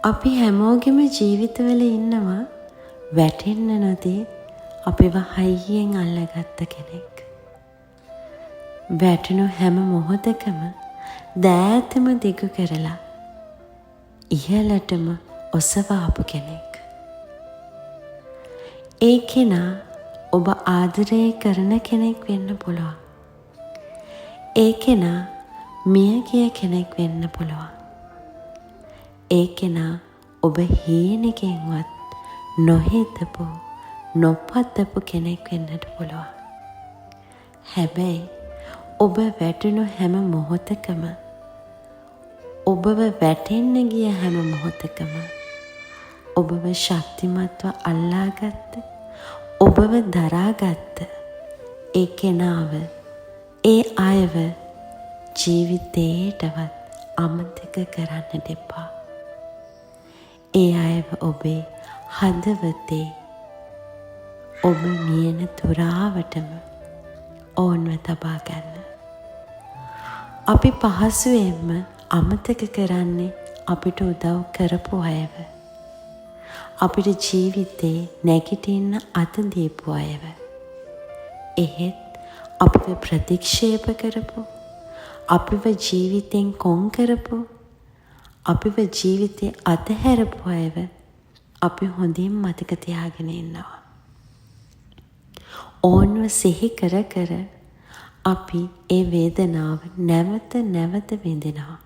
අපි හැමෝගෙම ජීවිතවල ඉන්නවා වැටෙන්න නොදී අපිව හයියෙන් අල්ලගත්ත කෙනෙක්. වැටුණු හැම මොහොතකම දෑතම දිගු කරලා ඉහළටම ඔසවාපු කෙනෙක්. ඒ කෙනා ඔබ ආදරය කරන කෙනෙක් වෙන්න පුළුවන්. ඒ කෙනා මිය ගිය කෙනෙක් වෙන්න පුළුවන්. ඒ කෙනා ඔබ හීනකින්වත් නොහිතපු නොපතපු කෙනෙක් වෙන්නට පුළුවන්. හැබැයි ඔබ වැටුණු හැම මොහොතකම ඔබව වැටෙන්න ගිය හැම මොහොතකම ඔබව ශක්තිමත්ව අල්ලාගත්ත ඔබව දරාගත්ත ඒ කෙනාව ඒ අයව ජීවිතේටවත් අමතක කරන්නට එපා. ඒ අයව ඔබේ හදවතේ ඔබ මියන තුරාවටම ඔවුන්ව තබා ගන්න. අපි පහසුවෙන්ම අමතක කරන්නේ අපිට උදව් කරපු අයව. අපිට ජීවිතේ නැගිටින්න අත දීපු අයව. එහෙත් අපිව ප්‍රතික්ෂේප කරපු, අපිව ජීවිතෙන් කොන් කරපු, අපිව ජීවිතේ අතහැරපු අයව අපි හොඳින් මතක තියාගෙන ඉන්නවා. ඕන්ව සිහි කර කර අපි ඒ වේදනාව නැවත නැවත විඳිනවා.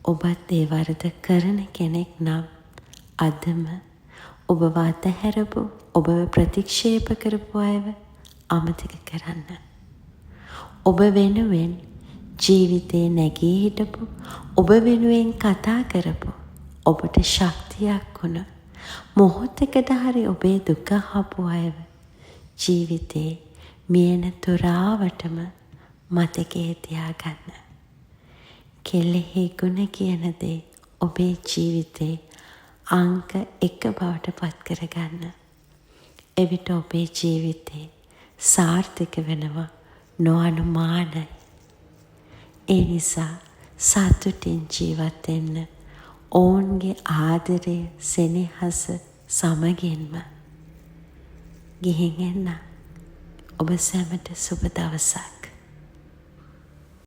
ඔබත් ඒ වරද කරන කෙනෙක් නම් අදම ඔබව අතහැරපු, ඔබව ප්‍රතික්ෂේප කරපු අයව අමතක කරන්න. ඔබ වෙනුවෙන් ජීවිතේ නැගී හිටපු, ඔබ වෙනුවෙන් කතා කරපු, ඔබට ශක්තියක් වුණ, මොහොතකට හරි ඔබේ දුක හපු අයව ජීවිතේ මියන තුරාවටම මතකයේ තියාගන්න. කෙලෙහි ගුණ කියන දේ ඔබේ ජීවිතේ අංක 1 බවට පත් කරගන්න. එවිට ඔබේ ජීවිතේ සාර්ථක වෙනවා නොඅනුමානයි. ඒ නිසා සතුටින් ජීවත් වෙන්න, ඔවුන්ගේ ආදරය, සෙනෙහස සමගින්ම ගිහින් එන්න. ඔබ සැමට සුබ දවසක්.